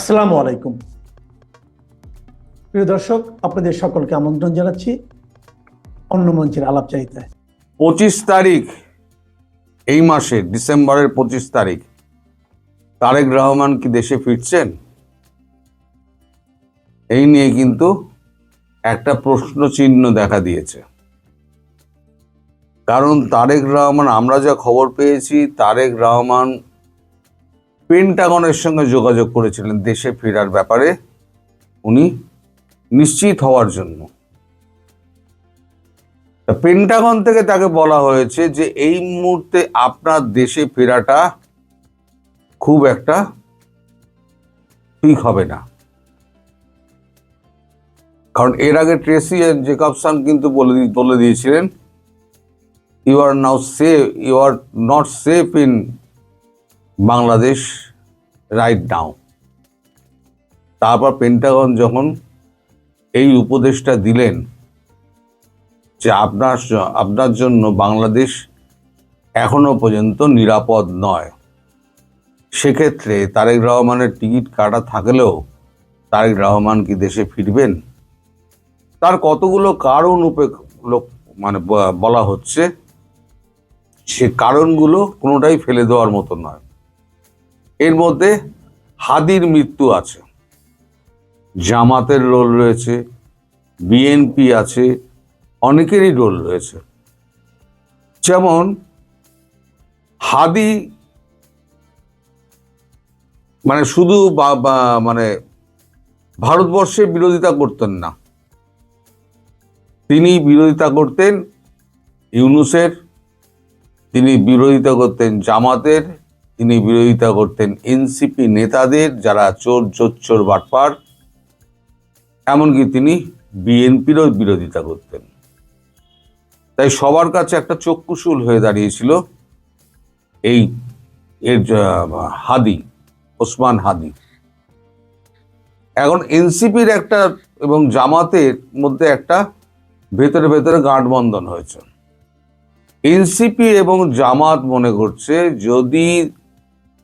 আসসালামু আলাইকুম প্রিয় দর্শক, আপনাদের সকলকে আমন্ত্রণ জানাচ্ছি অন্য মঞ্চের আলাপচারিতায়। 25 তারিখ, এই মাসে ডিসেম্বরের 25 তারিখ তারেক রহমান কি দেশে ফিরছেন? এই নিয়ে কিন্তু একটা প্রশ্ন চিহ্ন দেখা দিয়েছে। কারণ তারেক রহমান, আমরা যা খবর পেয়েছি, তারেক রহমান পেন্টাগনের সঙ্গে যোগাযোগ করেছিলেন দেশে ফেরার ব্যাপারে উনি নিশ্চিত হওয়ার জন্য। পেন্টাগন থেকে তাকে বলা হয়েছে যে এই মুহূর্তে আপনার দেশে ফেরাটা খুব একটা ঠিক হবে না। কারণ এর আগে ট্রেসি জেকবসন কিন্তু বলে দিয়েছিলেন, you are now safe, you are not safe in Bangladesh right now. তারপর পেন্টাগন যখন এই উপদেশটা দিলেন যে আপনার জন্য বাংলাদেশ এখনো পর্যন্ত নিরাপদ নয়, সেক্ষেত্রে তারেক রহমানের টিকিট কাটা থাকলেও তারেক রহমান কি দেশে ফিরবেন? তার কতগুলো কারণ বলা হচ্ছে, সে কারণগুলো কোনোটাই ফেলে দেওয়ার মতো নয়। এর মধ্যে হাদির মৃত্যু আছে, জামাতের রোল রয়েছে, বিএনপি আছে, অনেকেরই রোল রয়েছে। যেমন হাদি শুধু ভারতবর্ষের বিরোধিতা করতেন না, তিনি বিরোধিতা করতেন ইউনূসের, তিনি বিরোধিতা করতেন জামাতের, তিনি বিরোধিতা করতেন এনসিপি নেতাদের যারা চোর বাটপার, এমনকি তিনি বিএনপিরও বিরোধিতা করতেন। তাই সবার কাছে একটা চক্ষুশূল হয়ে দাঁড়িয়েছিল হাদি, ওসমান হাদি। এখন এনসিপির একটা এবং জামাতের মধ্যে একটা ভেতরে ভেতরে গাঁটবন্ধন হয়েছে। এনসিপি এবং জামাত মনে করছে যদি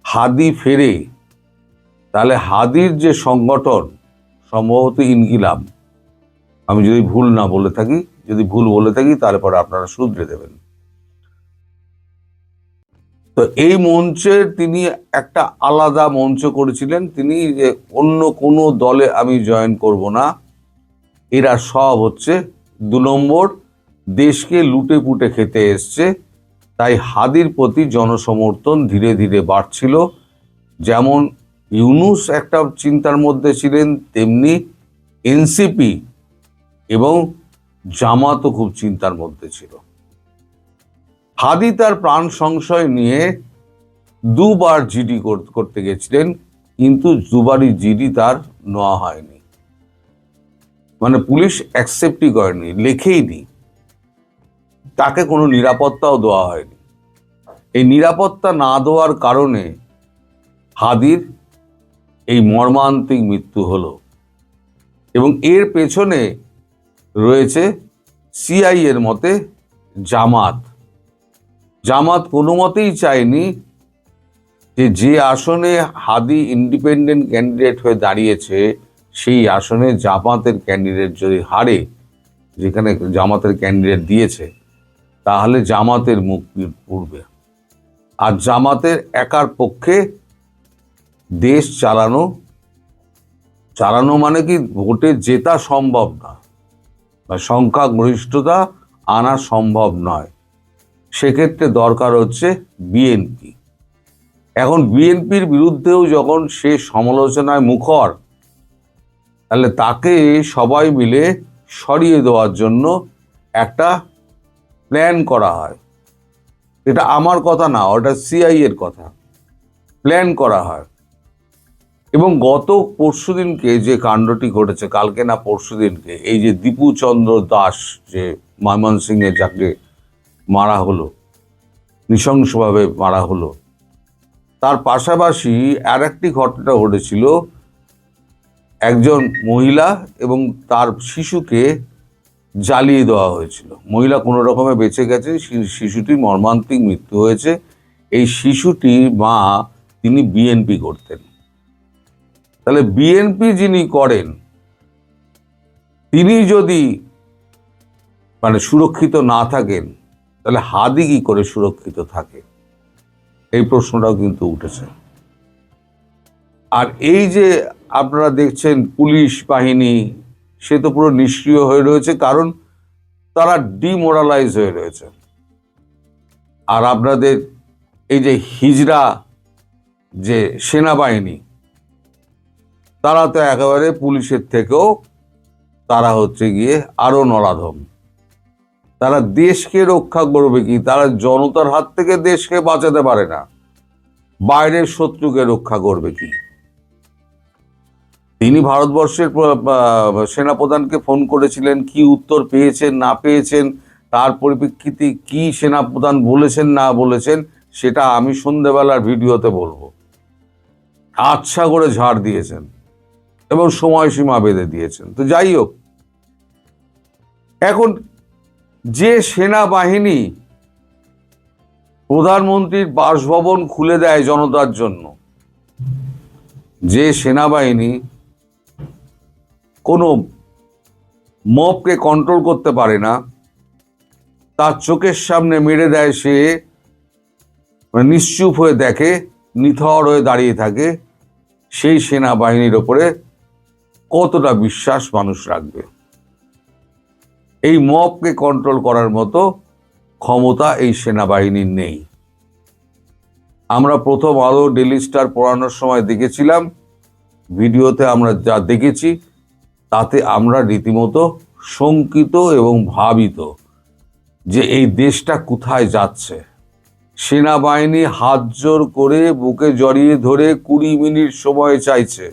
হাদি ফেরে তাহলে হাদির যে সংগঠন, সম্ভবত ইনকিলাব, আমি যদি ভুল বলে থাকি তারপরে আপনারা শুধরে দেবেন। তো এই মঞ্চের তিনি একটা আলাদা মঞ্চ করেছিলেন, তিনি যে অন্য কোনো দলে আমি জয়েন করব না, এরা সব হচ্ছে 2 নম্বর, দেশকে লুটে পুটে খেতে এসছে। তাই হাদির প্রতি জনসমর্থন ধীরে ধীরে বাড়ছিল। যেমন ইউনূস একটা চিন্তার মধ্যে ছিলেন, তেমনি এনসিপি এবং জামাতও খুব চিন্তার মধ্যে ছিল। হাদি তার প্রাণ সংশয় নিয়ে 2 বার জিডি করতে গেছিলেন, কিন্তু 2 বারই জিডি তার নেওয়া হয়নি, পুলিশ অ্যাকসেপ্টই করেনি, লেখেই নি, তাকে কোনো নিরাপত্তাও দেওয়া হয়নি। এই নিরাপত্তা না দেওয়ার কারণে হাদির এই মর্মান্তিক মৃত্যু হলো। এবং এর পেছনে রয়েছে সিআইএর মতে জামাত কোনো মতেই চায়নি যে আসনে হাদি ইন্ডিপেন্ডেন্ট ক্যান্ডিডেট হয়ে দাঁড়িয়েছে, সেই আসনে জামাতের ক্যান্ডিডেট যদি হারে, যেখানে জামাতের ক্যান্ডিডেট দিয়েছে, তাহলে জামাতের মুখ পুড়বে। আর জামাতের একার পক্ষে দেশ চালানো মানে কি ভোটে জেতা সম্ভব না, বা সংখ্যাগরিষ্ঠতা আনা সম্ভব নয়। সেক্ষেত্রে দরকার হচ্ছে বিএনপি। এখন বিএনপির বিরুদ্ধেও যখন সে সমালোচনায় মুখর, তাহলে তাকে সবাই মিলে সরিয়ে দেওয়ার জন্য একটা প্ল্যান করা হয়। এটা আমার কথা না, ওটা সিআইএর কথা। প্ল্যান করা হয়। এবং গত পরশুদিনকে যে কাণ্ডটি ঘটেছে, কালকে না পরশুদিনকে, এই যে দীপু চন্দ্র দাস, যে ময়মনসিংহে যাকে মারা হলো, নৃশংসভাবে মারা হলো, তার পাশাপাশি আর একটি ঘটনা ঘটেছিল। একজন মহিলা এবং তার শিশুকে জ্বালিয়ে দেওয়া হয়েছিল। মহিলা কোনো রকমে বেঁচে গেছে, শিশুটির মর্মান্তিক মৃত্যু হয়েছে। এই শিশুটির মা, তিনি বিএনপি করতেন। তাহলে বিএনপি যিনি করেন তিনি যদি মানে সুরক্ষিত না থাকেন, তাহলে হাদি কি করে সুরক্ষিত থাকে? এই প্রশ্নটাও কিন্তু উঠেছে। আর এই যে আপনারা দেখছেন পুলিশ বাহিনী, সে তো পুরো নিষ্ক্রিয় হয়ে রয়েছে, কারণ তারা ডিমোরালাইজ হয়ে রয়েছে। আর আপনাদের এই যে হিজড়া যে সেনাবাহিনী, তারা তো একেবারে পুলিশের থেকেও তারা হচ্ছে গিয়ে আরো নরাধম। তারা দেশকে রক্ষা করবে কি? তারা জনতার হাত থেকে দেশকে বাঁচাতে পারে না, বাইরের শত্রুকে রক্ষা করবে কি? তিনি ভারতবর্ষের সেনাপ্রধানকে ফোন করেছিলেন, কি উত্তর পেয়েছেন না পেয়েছেন, তার পরিপ্রেক্ষিতে কি সেনাপ্রধান বলেছেন না বলেছেন, সেটা আমি সন্ধ্যেবেলার ভিডিওতে বলবো। আচ্ছা করে ঝাড় দিয়েছেন এবং সময়সীমা বেঁধে দিয়েছেন। তো যাই হোক, এখন যে সেনাবাহিনী প্রধানমন্ত্রীর বাসভবন খুলে দেয় জনতার জন্য, যে সেনাবাহিনী কোনো মবকে কন্ট্রোল করতে পারে না, তার চোখের সামনে মেরে দেয়, সে নিশ্চুপ হয়ে দেখে, নিথর হয়ে দাঁড়িয়ে থাকে, সেই সেনাবাহিনীর ওপরে কতটা বিশ্বাস মানুষ রাখবে? এই মবকে কন্ট্রোল করার মতো ক্ষমতা এই সেনাবাহিনীর নেই। আমরা প্রথম আলো, ডেইলি স্টার পড়ানোর সময় দেখেছিলাম, ভিডিওতে আমরা যা দেখেছি তাতে আমরা রীতিমতো শঙ্কিত এবং ভাবিত যে এই দেশটা কোথায় যাচ্ছে। সেনাবাহিনী হাত জোর করে বুকে জড়িয়ে ধরে 20 মিনিট সময় চাইছে।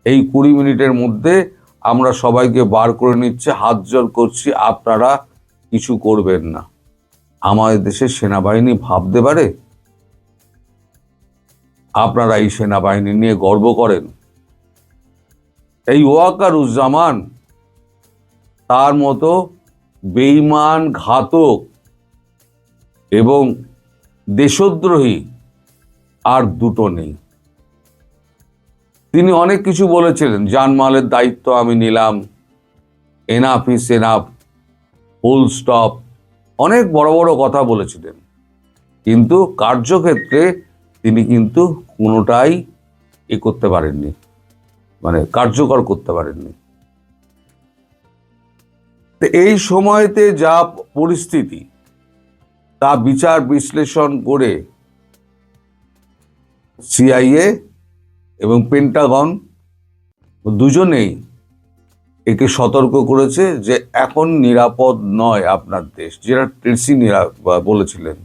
এই 20 মিনিটের মধ্যে আমরা সবাইকে বার করে নিচ্ছে, হাত জোর করছি, আপনারা কিছু করবেন না। আমাদের দেশের সেনাবাহিনী ভাবতে পারে? আপনারা এই সেনাবাহিনী নিয়ে গর্ব করেন? এই ওয়াকারুজ্জামান, তার মতো বেঈমান, ঘাতক এবং দেশদ্রোহী আর দুটো নেই। তিনি অনেক কিছু বলেছিলেন, জানমালের দায়িত্ব আমি নিলাম, enough is enough, full stop, অনেক বড় বড় কথা বলেছিলেন, কিন্তু কার্যক্ষেত্রে তিনি কিন্তু কোনোটাই করতে পারেননি, মানে কার্যকর করতে পারেননি। তো এই সময়তে যা পরিস্থিতি, তা বিচার বিশ্লেষণ করে সিআইএ এবং পেন্টাগন দুজনেই একে সতর্ক করেছে যে এখন নিরাপদ নয় আপনার দেশ, যেটা ট্রেসি বলেছিলেন।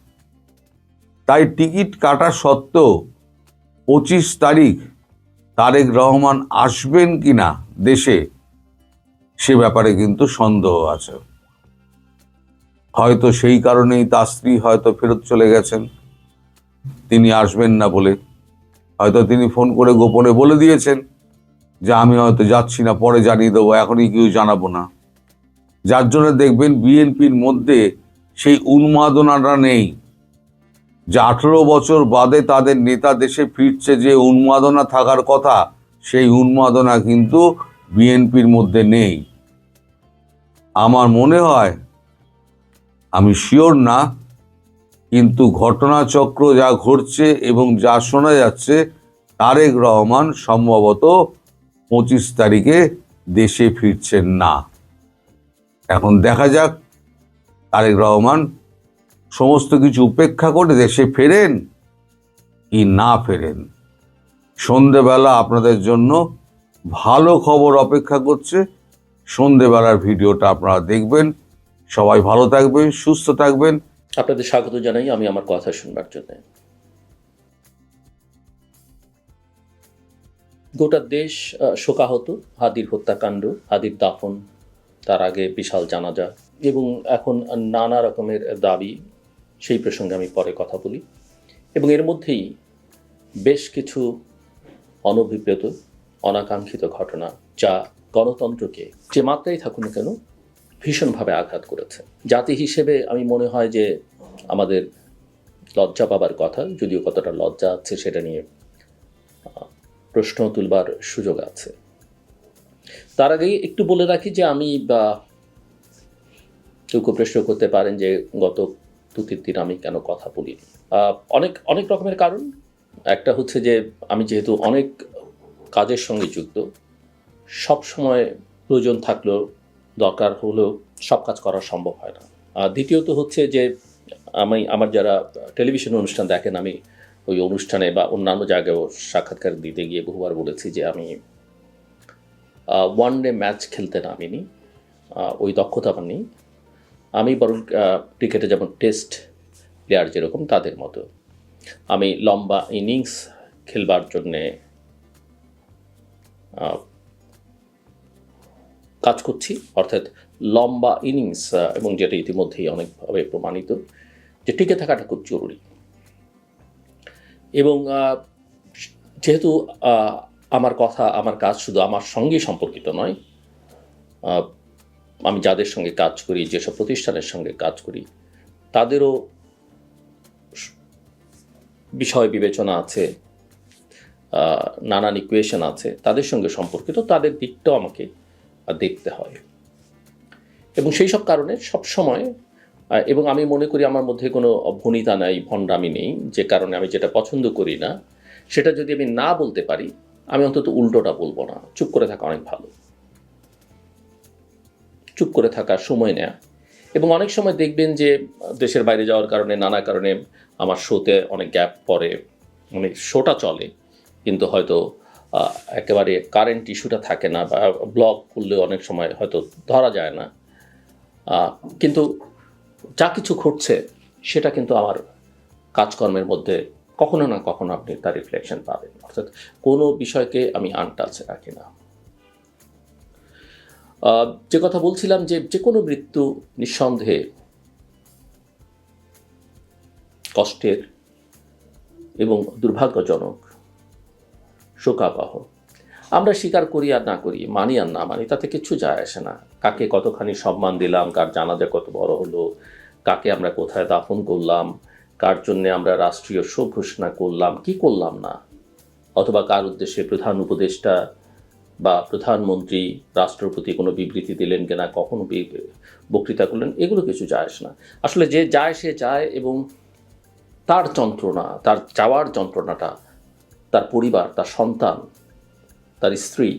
তাই টিকিট কাটা সত্ত্বেও 25 তারিখ তারেক রহমান আসবেন কিনা দেশে, সে ব্যাপারে কিন্তু সন্দেহ আছে। হয়তো সেই কারণেই তার স্ত্রী হয়তো ফেরত চলে গেছেন, তিনি আসবেন না বলে। হয়তো তিনি ফোন করে গোপনে বলে দিয়েছেন যে আমি হয়তো যাচ্ছি না, পরে জানিয়ে দেবো, এখনই কেউ জানাবো না। যার জন্য দেখবেন বিএনপির মধ্যে সেই উন্মাদনাটা নেই, যে 18 বছর বাদে তাদের নেতা দেশে ফিরছে, যে উন্মাদনা থাকার কথা, সেই উন্মাদনা কিন্তু বিএনপির মধ্যে নেই। আমার মনে হয়, আমি শিওর না, কিন্তু ঘটনাচক্র যা ঘটছে এবং যা শোনা যাচ্ছে, তারেক রহমান সম্ভবত 25 তারিখে দেশে ফিরছেন না। এখন দেখা যাক তারেক রহমান সমস্ত কিছু উপেক্ষা করে দেশে ফেরেন কি না ফেরেন। সন্ধেবেলা আপনাদের জন্য ভালো খবর অপেক্ষা করছে। সন্ধেবেলার ভিডিওটা আপনারা দেখবেন। সবাই ভালো থাকবেন, সুস্থ থাকবেন। আপনাদের স্বাগত জানাই আমি আমার কথা শুনবার জন্য। গোটা দেশ শোকাহত, হাদির হত্যাকাণ্ড, হাদির দাফন, তার আগে বিশাল জানাজা এবং এখন নানা রকমের দাবি, সেই প্রসঙ্গে আমি পরে কথা বলি। এবং এর মধ্যেই বেশ কিছু অনভিপ্রেত, অনাকাঙ্ক্ষিত ঘটনা, যা গণতন্ত্রকে যে মাত্রায় থাকুক না কেন ভীষণভাবে আঘাত করেছে। জাতি হিসেবে আমি মনে হয় যে আমাদের লজ্জা পাবার কথা, যদিও কতটা লজ্জা আছে সেটা নিয়ে প্রশ্ন তুলবার সুযোগ আছে। তার আগেই একটু বলে রাখি যে আমি কেউ প্রশ্ন করতে পারেন যে গত 2-3 দিন আমি কেন কথা বলিনি। অনেক অনেক রকমের কারণ। একটা হচ্ছে যে আমি যেহেতু অনেক কাজের সঙ্গে যুক্ত, সব সময় প্রয়োজন থাকলেও দরকার হলেও সব কাজ করা সম্ভব হয় না। দ্বিতীয়ত হচ্ছে যে আমার যারা টেলিভিশন অনুষ্ঠান দেখেন, আমি ওই অনুষ্ঠানে বা অন্যান্য জায়গায়ও সাক্ষাৎকার দিতে গিয়ে বহুবার বলেছি যে আমি ওয়ান ডে ম্যাচ খেলতে নামিনি, ওই দক্ষতা আমার নেই। আমি বরং ক্রিকেটে যেমন টেস্ট প্লেয়ার যেরকম তাদের মতো আমি লম্বা ইনিংস খেলবার জন্যে কাজ করছি, অর্থাৎ লম্বা ইনিংস, এবং যেটা ইতিমধ্যেই অনেকভাবে প্রমাণিত যে টিকে থাকাটা খুব জরুরি। এবং যেহেতু আমার কথা, আমার কাজ শুধু আমার সঙ্গেই সম্পর্কিত নয়, আমি যাদের সঙ্গে কাজ করি, যেসব প্রতিষ্ঠানের সঙ্গে কাজ করি, তাদেরও বিষয় বিবেচনা আছে, নানান ইকুয়েশন আছে, তাদের সঙ্গে সম্পর্কিত, তাদের দিকটাও আমাকে দেখতে হয়। এবং সেই সব কারণে সবসময়, এবং আমি মনে করি আমার মধ্যে কোনো ভনিতা নাই, ভণ্ডামি নেই, যে কারণে আমি যেটা পছন্দ করি না সেটা যদি আমি না বলতে পারি, আমি অন্তত উল্টোটা বলবো না। চুপ করে থাকা অনেক ভালো, চুপ করে থাকার সময় নেয়া। এবং অনেক সময় দেখবেন যে দেশের বাইরে যাওয়ার কারণে, নানা কারণে আমার শোতে অনেক গ্যাপ পড়ে, মানে শোটা চলে কিন্তু হয়তো একেবারে কারেন্ট ইস্যুটা থাকে না, বা ব্লগ করলেও অনেক সময় হয়তো ধরা যায় না। কিন্তু যা কিছু ঘটছে সেটা কিন্তু আমার কাজকর্মের মধ্যে কখনো না কখনো আপনি তার রিফ্লেকশন পাবেন। অর্থাৎ কোনো বিষয়কে আমি আনটাচ রাখি না। যে কথা বলছিলাম যে কোনো মৃত্যু নিঃসন্দেহে কষ্টের এবং দুর্ভাগ্যজনক, শোকাবহ। আমরা স্বীকার করি আর না করি, মানি আর না মানি, তাতে কিছু যায় আসে না। কাকে কতখানি সম্মান দিলাম, কার জানাজা কত বড় হলো, কাকে আমরা কোথায় দাফন করলাম, কার জন্যে আমরা রাষ্ট্রীয় শোক ঘোষণা করলাম কি করলাম না, অথবা কার উদ্দেশ্যে প্রধান উপদেষ্টা বা প্রধানমন্ত্রী রাষ্ট্রপতি কোনো বিবৃতি দিলেন কিনা, কখনো বক্তৃতা করলেন, এগুলো কিছু যায় আসে না। আসলে যে যায় সে যায়, এবং তার যন্ত্রণা, তার যাওয়ার যন্ত্রণাটা তার পরিবার, তার সন্তান, তার স্ত্রী,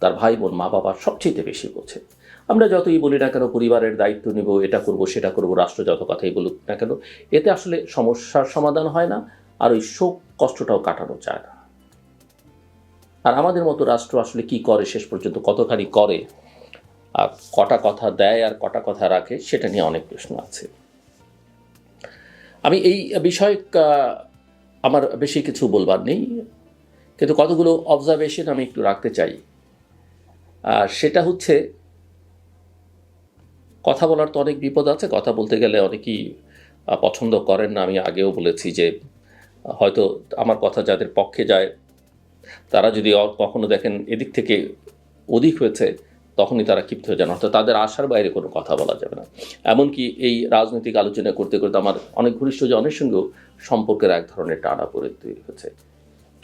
তার ভাই বোন, মা বাবা সবচেয়ে বেশি বোঝে। আমরা যতই বলি না কেন পরিবারের দায়িত্ব নেব, এটা করব সেটা করব, রাষ্ট্র যত কথাই বলুক না কেন, এতে আসলে সমস্যার সমাধান হয় না, আর ওই শোক কষ্টটাও কাটানো যায় না। আর আমাদের মতো রাষ্ট্র আসলে কি করে শেষ পর্যন্ত, কতখানি করে, আর কটা কথা দেয় আর কটা কথা রাখে, সেটা নিয়ে অনেক প্রশ্ন আছে। আমি এই বিষয়ে আমার বেশি কিছু বলবার নেই, কিন্তু কতগুলো অবজারভেশন আমি একটু রাখতে চাই। আর সেটা হচ্ছে, কথা বলার তো অনেক বিপদ আছে, কথা বলতে গেলে অনেকেই পছন্দ করেন না। আমি আগেও বলেছি যে হয়তো আমার কথা যাদের পক্ষে যায়, তারা যদি কখনো দেখেন এদিক থেকে অধিক হয়েছে, তখনই তারা ক্ষিপ্ত হয়ে যান, অর্থাৎ তাদের আশার বাইরে কোনো কথা বলা যাবে না। এমনকি এই রাজনৈতিক আলোচনা করতে করতে আমার অনেক ঘনিষ্ঠ জনের সঙ্গেও সম্পর্কের এক ধরনের টানাপোড়েন তৈরি হয়েছে।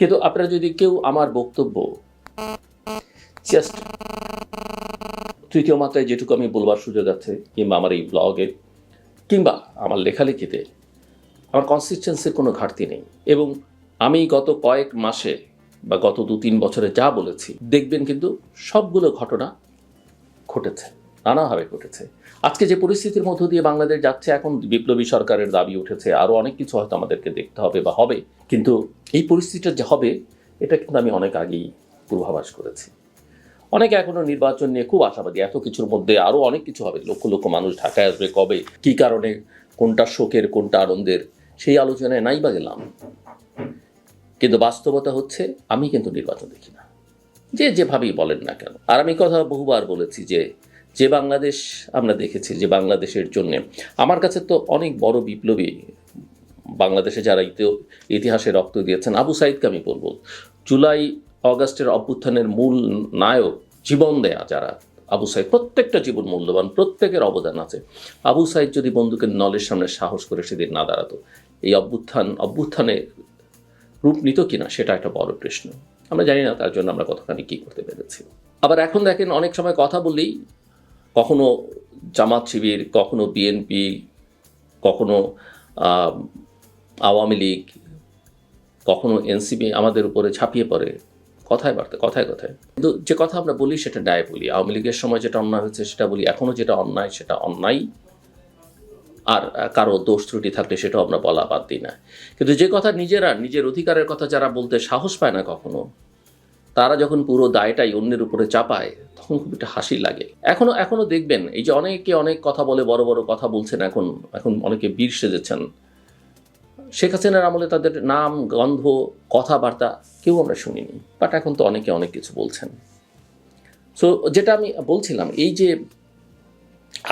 কিন্তু আপনারা যদি কেউ আমার বক্তব্য জাস্ট তৃতীয় মাত্রায় যেটুকু আমি বলবার সুযোগ আছে, কিংবা আমার এই ব্লগে কিংবা আমার লেখালেখিতে আমার কনসিস্টেন্সির কোনো ঘাটতি নেই, এবং আমি গত কয়েক মাসে বা গত 2-3 বছরে যা বলেছি দেখবেন কিন্তু সবগুলো ঘটনা ঘটেছে, নানাভাবে ঘটেছে। আজকে যে পরিস্থিতির মধ্য দিয়ে বাংলাদেশ যাচ্ছে, এখন বিপ্লবী সরকারের দাবি উঠেছে, আরও অনেক কিছু হয়তো আমাদেরকে দেখতে হবে বা হবে, কিন্তু এই পরিস্থিতিটা যে হবে এটা কিন্তু আমি অনেক আগেই পূর্বাভাস করেছি। অনেকে এখনও নির্বাচন নিয়ে খুব আশাবাদী, এত কিছুর মধ্যে আরও অনেক কিছু হবে, লক্ষ লক্ষ মানুষ ঢাকায় আসবে, কবে, কী কারণে, কোনটা শোকের কোনটা আনন্দের, সেই আলোচনায় নাই বা গেলাম। কিন্তু বাস্তবতা হচ্ছে আমি কিন্তু নির্বাচন দেখি না, যেভাবেই বলেন না কেন। আর আমি কথা বহুবার বলেছি যে বাংলাদেশ আমরা দেখেছি, যে বাংলাদেশের জন্যে আমার কাছে তো অনেক বড় বিপ্লবী বাংলাদেশে যারা ইতিহাসে রক্ত দিয়েছেন, আবু সাইদকে আমি বলবো, জুলাই অগাস্টের অভ্যুত্থানের মূল নায়ক, জীবন দেয়া যারা, আবু সাইদ, প্রত্যেকটা জীবন মূল্যবান, প্রত্যেকের অবদান আছে। আবু সাইদ যদি বন্দুকের নলের সামনে সাহস করে সেদিন না দাঁড়াতো, এই অভ্যুত্থানে রূপ নিত কিনা সেটা একটা বড় প্রশ্ন। আমরা জানি না তার জন্য আমরা কতখানি কী করতে পেরেছি। আবার এখন দেখেন অনেক সময় কথা বললেই কখনো জামাত শিবির, কখনো বিএনপি, কখনো আওয়ামী লীগ, কখনো এনসিপি আমাদের উপরে ঝাঁপিয়ে পড়ে কথায় কথায়। কিন্তু যে কথা আমরা বলি সেটা ন্যায় বলি। আওয়ামী লীগের সময় যেটা অন্যায় হয়েছে সেটা বলি, এখনও যেটা অন্যায় সেটা অন্যায়, আর কারো দোষ ত্রুটি থাকলে সেটাও আমরা বলা বাদ দিই না। কিন্তু যে কথা নিজের অধিকারের কথা যারা বলতে সাহস পায় না কখনো, তারা যখন পুরো দায়টাই অন্যের উপরে চাপায় তখন খুব একটা হাসি লাগে। এখনো দেখবেন এই যে অনেকে অনেক কথা বলে, বড় বড় কথা বলছেন, এখন অনেকে বীর সেজেছেন। শেখ হাসিনার আমলে তাদের নাম, গন্ধ, কথাবার্তা কেউ আমরা শুনিনি, বাট এখন তো অনেকে অনেক কিছু বলছেন। সো যেটা আমি বলছিলাম, এই যে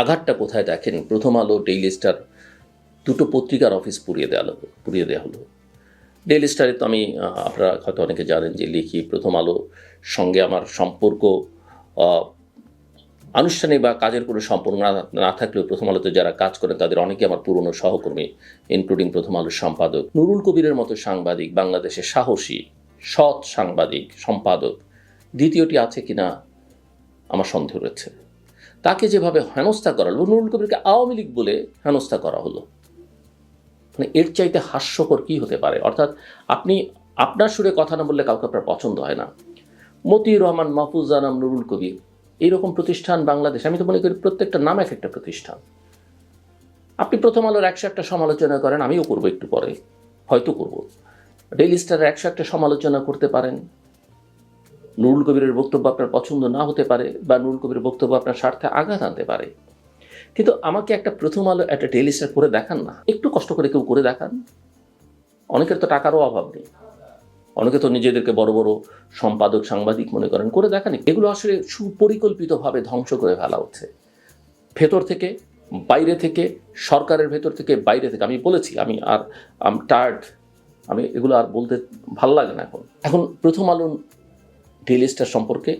আঘাতটা কোথায় দেখেন, প্রথম আলো, ডেইলি স্টার দুটো পত্রিকার অফিস পুড়িয়ে দেওয়া হলো। ডেইলি স্টারে তো আমি, আপনারা হয়তো অনেকে জানেন যে লিখি। প্রথম আলোর সঙ্গে আমার সম্পর্ক আনুষ্ঠানিক বা কাজের কোনো সম্পর্ক না থাকলেও প্রথম আলোতে যারা কাজ করেন তাদের অনেকে আমার পুরনো সহকর্মী, ইনক্লুডিং প্রথম আলোর সম্পাদক নুরুল কবিরের মতো সাংবাদিক, বাংলাদেশের সাহসী সৎ সাংবাদিক সম্পাদক দ্বিতীয়টি আছে কিনা আমার সন্দেহ রয়েছে। তাকে যেভাবে হেনস্থা করা হলো, নুরুল কবিরকে আওয়ামী লীগ বলে হেনস্থা করা হলো, মানে এর চাইতে হাস্যকর কী হতে পারে? অর্থাৎ আপনি আপনার সুরে কথা না বললে কাউকে আপনার পছন্দ হয় না। মতিউর রহমান, মাহফুজ আনাম, নুরুল কবির, এইরকম প্রতিষ্ঠান বাংলাদেশ, আমি তো মনে করি প্রত্যেকটা নাম এক একটা প্রতিষ্ঠান। আপনি প্রথম আলোর 101টা সমালোচনা করেন, আমিও করবো একটু পরে, হয়তো করব। ডেইলি স্টারের 101টা সমালোচনা করতে পারেন। নুরুল কবিরের বক্তব্য আপনার পছন্দ না হতে পারে, বা নুরুল কবিরের বক্তব্য আপনার স্বার্থে আঘাত আনতে পারে, কিন্তু আমাকে একটা প্রথম আলো, একটা ডেইলি স্টার করে দেখান না, একটু কষ্ট করে কেউ করে দেখান। অনেকের তো টাকারও অভাব নেই, অনেকে তো নিজেদেরকে বড় বড় সম্পাদক, সাংবাদিক মনে করেন, করে দেখানি। এগুলো আসলে সুপরিকল্পিতভাবে ধ্বংস করে ফেলা হচ্ছে, ভেতর থেকে, বাইরে থেকে, সরকারের ভেতর থেকে, বাইরে থেকে। আমি বলেছি, আমি টায়ার্ড, আমি এগুলো আর বলতে ভাল লাগে না। এখন প্রথম আলো, ডেইলি স্টার সম্পর্কে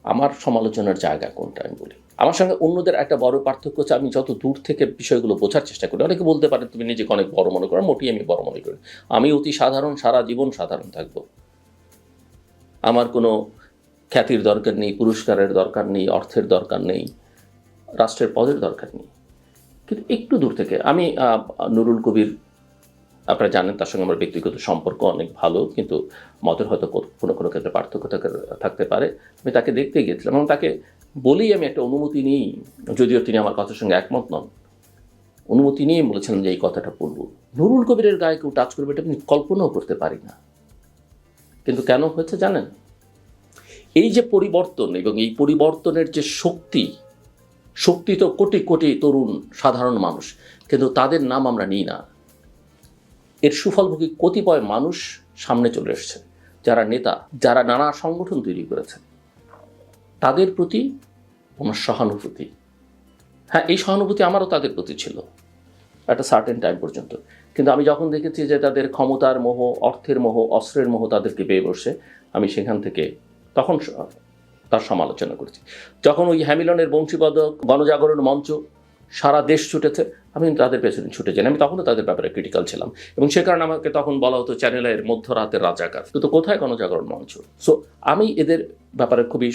আমার সমালোচনার জায়গা কোনটা আমি বলি। আমার সঙ্গে অন্যদের একটা বড় পার্থক্য হচ্ছে, আমি যত দূর থেকে বিষয়গুলো বোঝার চেষ্টা করি। অনেকে বলতে পারেন তুমি নিজেকে অনেক বড় মনে করো, মোটেই আমি বড় মনে করি। আমি অতি সাধারণ, সারা জীবন সাধারণ থাকবো। আমার কোনো খ্যাতির দরকার নেই, পুরস্কারের দরকার নেই, অর্থের দরকার নেই, রাষ্ট্রের পদের দরকার নেই। কিন্তু একটু দূর থেকে আমি নুরুল কবির, আপনারা জানেন তার সঙ্গে আমার ব্যক্তিগত সম্পর্ক অনেক ভালো, কিন্তু মতের হয়তো কোনো ক্ষেত্রে পার্থক্য থাকতে পারে। আমি তাকে দেখতে গিয়েছিলাম এবং তাকে বলেই আমি একটা অনুমতি নিই, যদিও তিনি আমার কথার সঙ্গে একমত নন, অনুমতি নিয়ে বলেছিলাম যে এই কথাটা বলব। নুরুল কবিরের গায়ে কেউ টাচ করবে এটা আমি কল্পনাও করতে পারি না। কিন্তু কেন হয়েছে জানেন? এই যে পরিবর্তন, এবং এই পরিবর্তনের যে শক্তি তো কোটি কোটি তরুণ সাধারণ মানুষ, কিন্তু তাদের নাম আমরা নিই না। এর সুফলভোগী কতিপয় মানুষ সামনে চলে এসছে, যারা নেতা, যারা নানা সংগঠন তৈরি করেছে, তাদের প্রতি আমার সহানুভূতি, হ্যাঁ এই সহানুভূতি আমারও তাদের প্রতি ছিল একটা সার্টেন টাইম পর্যন্ত। কিন্তু আমি যখন দেখেছি যে তাদের ক্ষমতার মোহ, অর্থের মোহ, অস্ত্রের মোহ তাদেরকে পেয়ে বসে, আমি সেখান থেকে তখন তার সমালোচনা করেছি। যখন ওই হ্যামিলনের বংশীপদক, গণজাগরণ মঞ্চ সারা দেশ ছুটেছে, আমি তাদের পেছনে ছুটে যাই, আমি তখনও তাদের ব্যাপারে ক্রিটিক্যাল ছিলাম, এবং সে কারণে আমাকে তখন বলা হতো চ্যানেলের মধ্যরাতের রাজাকার। কিন্তু কোথায় গণজাগরণ মঞ্চ? সো আমি এদের ব্যাপারে খুবই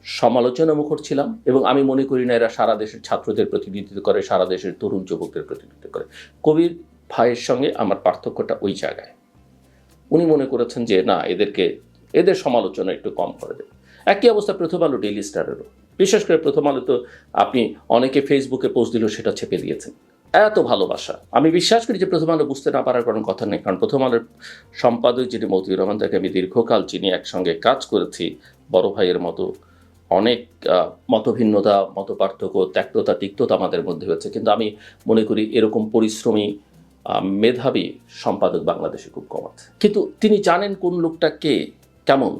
সমালোচনা মুখর ছিলাম, এবং আমি মনে করি না এরা সারা দেশের ছাত্রদের প্রতিনিধিত্ব করে, সারা দেশের তরুণ যুবকদের প্রতিনিধিত্ব করে। কবির ভাইয়ের সঙ্গে আমার পার্থক্যটা ওই জায়গায়। উনি মনে করেছেন যে না, এদের সমালোচনা একটু কম করে দেবে। একই অবস্থা প্রথম আলো, ডেইলি স্টারেরও। বিশেষ করে প্রথম আলো তো আপনি অনেকে ফেসবুকে পোস্ট দিলেও সেটা ছেপে দিয়েছেন, এত ভালোবাসা। আমি বিশ্বাস করি যে প্রথম আলো বুঝতে না পারার কোনো কথা নেই, কারণ প্রথম আলোর সম্পাদক যিনি মতিউর রহমান, তাকে আমি দীর্ঘকাল চিনি, একসঙ্গে কাজ করেছি, বড় ভাইয়ের মতো। অনেক মতভিন্নতা, মতপার্থক্য, ত্যাক্ততা, তিক্ততা আমাদের মধ্যে হয়েছে, কিন্তু আমি মনে করি এরকম পরিশ্রমী, মেধাবী সম্পাদক বাংলাদেশে খুব কম আছে। কিন্তু তিনি জানেন কোন লোকটা কে, কেমন,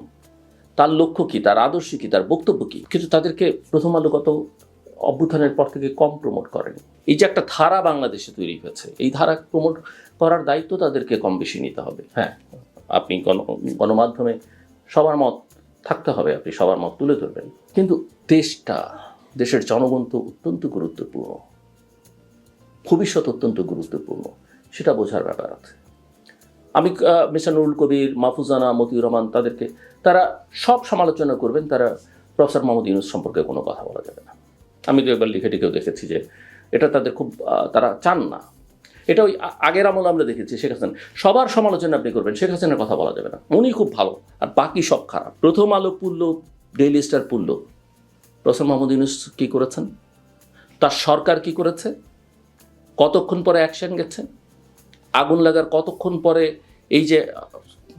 তার লক্ষ্য কী, তার আদর্শ কী, তার বক্তব্য কী। কিন্তু তাদেরকে প্রথম আলো গত অভ্যুত্থানের পর থেকে কম প্রমোট করেনি। এই যে একটা ধারা বাংলাদেশে তৈরি হয়েছে, এই ধারা প্রমোট করার দায়িত্ব তাদেরকে কম বেশি নিতে হবে। হ্যাঁ, আপনি গণমাধ্যমে সবার মত থাকতে হবে, আপনি সবার মত তুলে ধরবেন, কিন্তু দেশের জনগণ তো অত্যন্ত গুরুত্বপূর্ণ, ভবিষ্যৎ অত্যন্ত গুরুত্বপূর্ণ, সেটা বোঝার ব্যাপার আছে। আমি মিস্টার নুরুল কবির, মাহফুজানা, মতিউর রহমান, তারা সব সমালোচনা করবেন, তারা প্রফেসর মোহাম্মদ ইউনূস সম্পর্কে কোনো কথা বলা যাবে না। আমি তো একবার লিখে টিকেও দেখেছি যে এটা তাদের খুব তারা চান না। এটা ওই আগের আমল আমরা দেখেছি, শেখ হাসিনা সবার সমালোচনা আপনি করবেন, শেখ হাসিনার কথা বলা যাবে না, উনি খুব ভালো আর বাকি সব খারাপ। প্রথম আলো পুল্ল, ডেইলি স্টার পুল্ল, প্রফেসর মোহাম্মদ ইউনূস কী করেছেন, তার সরকার কি করেছে, কতক্ষণ পরে অ্যাকশন গেছে, আগুন লাগার কতক্ষণ পরে এই যে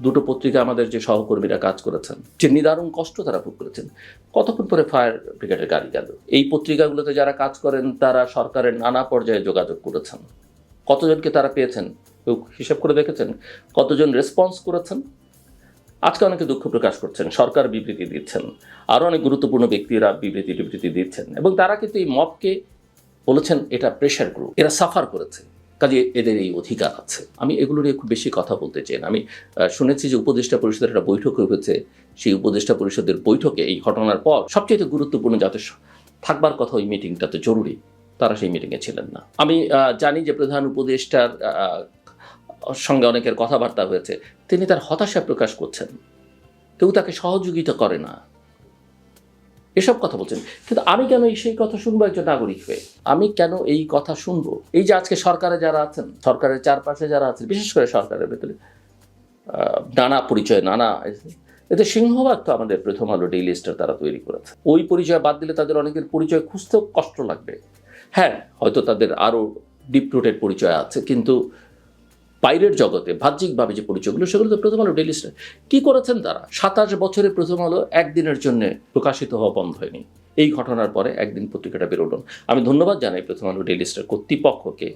দুটো পত্রিকা আমাদের যে সহকর্মীরা কাজ করেছেন, যে নিদারুণ কষ্ট তারা ভোগ করেছেন, কতক্ষণ পরে ফায়ার ব্রিগেডের গাড়ি গেল। এই পত্রিকাগুলোতে যারা কাজ করেন তারা সরকারের নানা পর্যায়ে যোগাযোগ করেছেন, কতজনকে তারা পেয়েছেন কেউ হিসাব করে দেখেছেন, কতজন রেসপন্স করেছেন। আজকে অনেকে দুঃখ প্রকাশ করছেন, সরকার বিবৃতি দিচ্ছেন, আরও অনেক গুরুত্বপূর্ণ ব্যক্তিরা বিবৃতি দিচ্ছেন, এবং তারা কিন্তু এই মবকে বলেছেন এটা প্রেশার গ্রুপ, এরা সাফার করেছে, কাজে এদের এই অধিকার আছে। আমি এগুলো নিয়ে খুব বেশি কথা বলতে চাই না। আমি শুনেছি যে উপদেষ্টা পরিষদের একটা বৈঠক হয়েছে, সেই উপদেষ্টা পরিষদের বৈঠকে এই ঘটনার পর সবচেয়ে গুরুত্বপূর্ণ যাতে থাকবার কথা ওই মিটিংটাতে জরুরি, তারা সেই মিটিংয়ে ছিলেন না। আমি জানি যে প্রধান উপদেষ্টার সঙ্গে অনেকের কথাবার্তা হয়েছে, তিনি তার হতাশা প্রকাশ করছেন, কেউ তাকে সহযোগিতা করে না, এসব কথা বলছেন। কিন্তু আমি কেন সেই কথা শুনবো একজন নাগরিক হয়ে? আমি কেন এই কথা শুনবো? এই যে আজকে সরকারে যারা আছেন, সরকারের চারপাশে যারা আছেন, বিশেষ করে সরকারের ভেতরে নানা পরিচয়, নানা এতে সিংহভাগ তো আমাদের প্রথম আলো, ডেইলি স্টার তারা তৈরি করেছে। ওই পরিচয় বাদ দিলে তাদের অনেকের পরিচয় খুঁজতেও কষ্ট লাগবে। হ্যাঁ, হয়তো তাদের আরও ডিপ রুটেড পরিচয় আছে, কিন্তু বাইরের জগতে বাহ্যিকভাবে যে পরিচয়গুলো, সেগুলো তো প্রথম আলো, ডেইলি স্টার কী করেছেন তারা? 27 বছরে প্রথম আলো একদিনের জন্য প্রকাশিত হওয়া বন্ধ হয়নি। এই ঘটনার পরে একদিন পত্রিকাটা বেরোল। আমি ধন্যবাদ জানাই প্রথম আলো, ডেইলি স্টার কর্তৃপক্ষকে,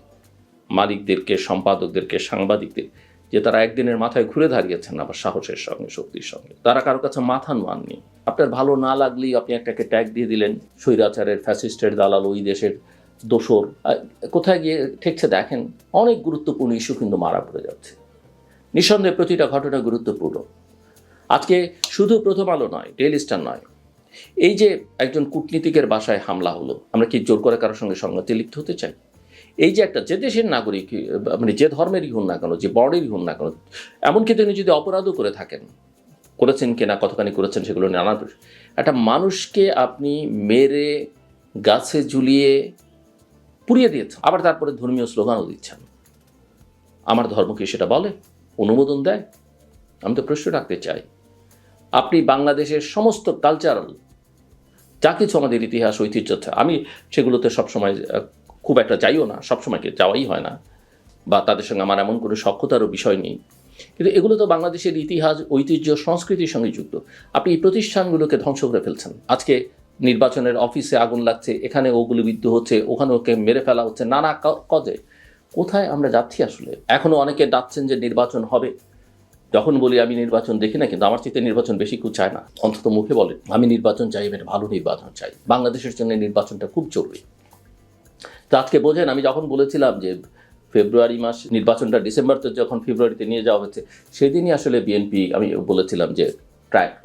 মালিকদেরকে, সম্পাদকদেরকে, সাংবাদিকদের, যে তারা একদিনের মাথায় ঘুরে দাঁড়িয়েছেন আবার সাহসের সঙ্গে, শক্তির সঙ্গে। তারা কারো কাছে মাথা নোয়াননি। আপনার ভালো না লাগলেই আপনি একটাকে ট্যাগ দিয়ে দিলেন, স্বৈরাচারের, ফ্যাসিস্টের দালাল, ওই দেশের দোসর। কোথায় গিয়ে ঠেকছে দেখেন। অনেক গুরুত্বপূর্ণ ইস্যু কিন্তু মারা পড়ে যাচ্ছে। নিঃসন্দেহে প্রতিটা ঘটনা গুরুত্বপূর্ণ। আজকে শুধু প্রথম আলো নয়, ডেইলি স্টার নয়, এই যে একজন কূটনীতিকের বাসায় হামলা হলো, আমরা কি জোর করে কারোর সঙ্গে সংঘাতে লিপ্ত হতে চাই? এই যে একটা, যে দেশের নাগরিক, মানে যে ধর্মেরই হন না কেন, যে বর্ণেরই হন না কেন, এমনকি তিনি যদি অপরাধও করে থাকেন, করেছেন কিনা, কতখানি করেছেন, সেগুলো নানা প্রশ্ন। একটা মানুষকে আপনি মেরে গাছে ঝুলিয়ে পুড়িয়ে দিয়েছেন, আবার তারপরে ধর্মীয় স্লোগানও দিচ্ছেন। আমার ধর্মকে সেটা বলে, অনুমোদন দেয়? আমি তো প্রশ্ন রাখতে চাই। আপনি বাংলাদেশের সমস্ত কালচারাল যা কিছু আমাদের ইতিহাস, ঐতিহ্য, আমি সেগুলোতে সবসময় খুব একটা যাইও না, সবসময় যাওয়াই হয় না, বা তাদের সঙ্গে আমার এমন কোনো সখ্যতারও বিষয় নেই, কিন্তু এগুলো তো বাংলাদেশের ইতিহাস, ঐতিহ্য, সংস্কৃতির সঙ্গে যুক্ত। আপনি এই প্রতিষ্ঠানগুলোকে ধ্বংস করে ফেলছেন। আজকে নির্বাচনের অফিসে আগুন লাগছে, এখানে ওগুলো বিদ্ধ হচ্ছে, ওখানে ওকে মেরে ফেলা হচ্ছে, নানা কাজে। কোথায় আমরা যাচ্ছি আসলে? এখনও অনেকে ডাকছেন যে নির্বাচন হবে। যখন বলি আমি নির্বাচন দেখি না, কিন্তু আমার চিন্তা নির্বাচন বেশি কেউ চায় না, অন্তত মুখে বলে আমি নির্বাচন চাই, আমি ভালো নির্বাচন চাই, বাংলাদেশের জন্য নির্বাচনটা খুব জরুরি। তো আজকে বোঝেন, আমি যখন বলেছিলাম যে ফেব্রুয়ারি মাস নির্বাচনটা, ডিসেম্বরতে যখন ফেব্রুয়ারিতে নিয়ে যাওয়া হচ্ছে, সেদিনই আসলে বিএনপি, আমি বলেছিলাম যে ট্র্যাপড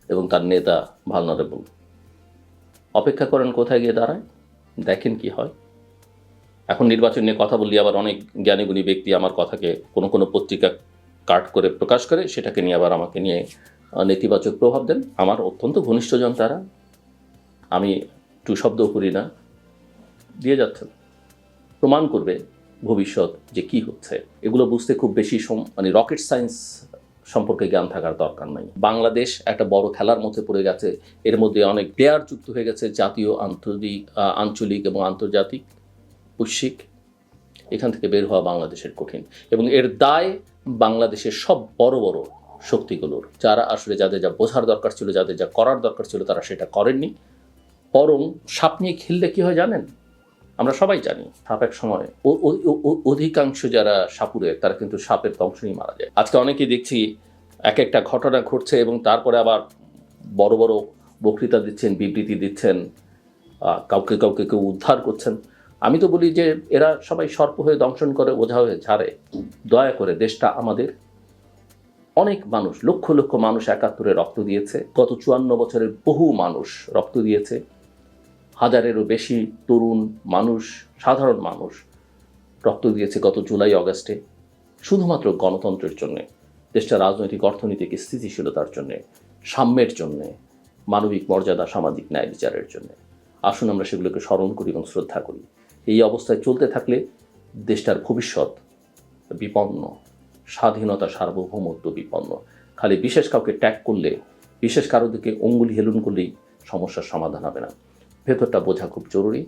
এবং তার নেতা ভালনারেবল। অপেক্ষা করেন কোথায় গিয়ে দাঁড়ায়, দেখেন কি হয়। এখন নির্বাচন নিয়ে কথা বললি আবার অনেক জ্ঞানীগুণী ব্যক্তি আমার কথাকে কোনো পত্রিকা কাট করে প্রকাশ করে, সেটাকে নিয়ে আবার আমাকে নিয়ে নেতিবাচক প্রভাব দেন। আমার অত্যন্ত ঘনিষ্ঠজন তারা, আমি টু শব্দও করি না, দিয়ে যাচ্ছেন, প্রমাণ করবে ভবিষ্যৎ যে কি হচ্ছে। এগুলো বুঝতে খুব বেশি মানে রকেট সায়েন্স সম্পর্কে জ্ঞান থাকার দরকার নাই। বাংলাদেশ একটা বড় খেলার মধ্যে পড়ে গেছে, এর মধ্যে অনেক প্লেয়ার যুক্ত হয়ে গেছে, জাতীয়, আঞ্চলিক এবং আন্তর্জাতিক, বৈশ্বিক। এখান থেকে বের হওয়া বাংলাদেশের কঠিন, এবং এর দায় বাংলাদেশের সব বড় বড় শক্তিগুলোর, যারা আসলে যাদের যা বোঝার দরকার ছিল, যাদের যা করার দরকার ছিল, তারা সেটা করেননি। বরং সাপ নিয়ে খেললে কী হয় জানেন? আমরা সবাই জানি সাপ এক সময়, অধিকাংশ যারা সাপুরের, তারা কিন্তু সাপের দংশনই মারা যায়। আজকে অনেকেই দেখছি এক একটা ঘটনা ঘটছে এবং তারপরে আবার বড় বড় বক্তৃতা দিচ্ছেন, বিবৃতি দিচ্ছেন, কাউকে কেউ উদ্ধার করছেন। আমি তো বলি যে এরা সবাই সর্প হয়ে দংশন করে, ওঝা হয়ে ঝাড়ে। দয়া করে, দেশটা আমাদের, অনেক মানুষ, লক্ষ লক্ষ মানুষ ৭১-এ রক্ত দিয়েছে, গত ৫৪ বছরের বহু মানুষ রক্ত দিয়েছে, হাজারেরও বেশি তরুণ মানুষ, সাধারণ মানুষ রক্ত দিয়েছে গত জুলাই অগাস্টে। শুধুমাত্র গণতন্ত্রের জন্যে, দেশটা রাজনৈতিক অর্থনৈতিক স্থিতিশীলতার জন্যে, সাম্যের জন্যে, মানবিক মর্যাদা, সামাজিক ন্যায় বিচারের জন্যে। আসুন আমরা সেগুলোকে স্মরণ করি এবং শ্রদ্ধা করি। এই অবস্থায় চলতে থাকলে দেশটার ভবিষ্যৎ বিপন্ন, স্বাধীনতা সার্বভৌমত্ব বিপন্ন। খালি বিশেষ কাউকে ট্যাগ করলে, বিশেষ কারো দিকে অঙ্গুলি হেলুন করলেই সমস্যার সমাধান হবে না। ভেতরটা বোঝা খুব জরুরি।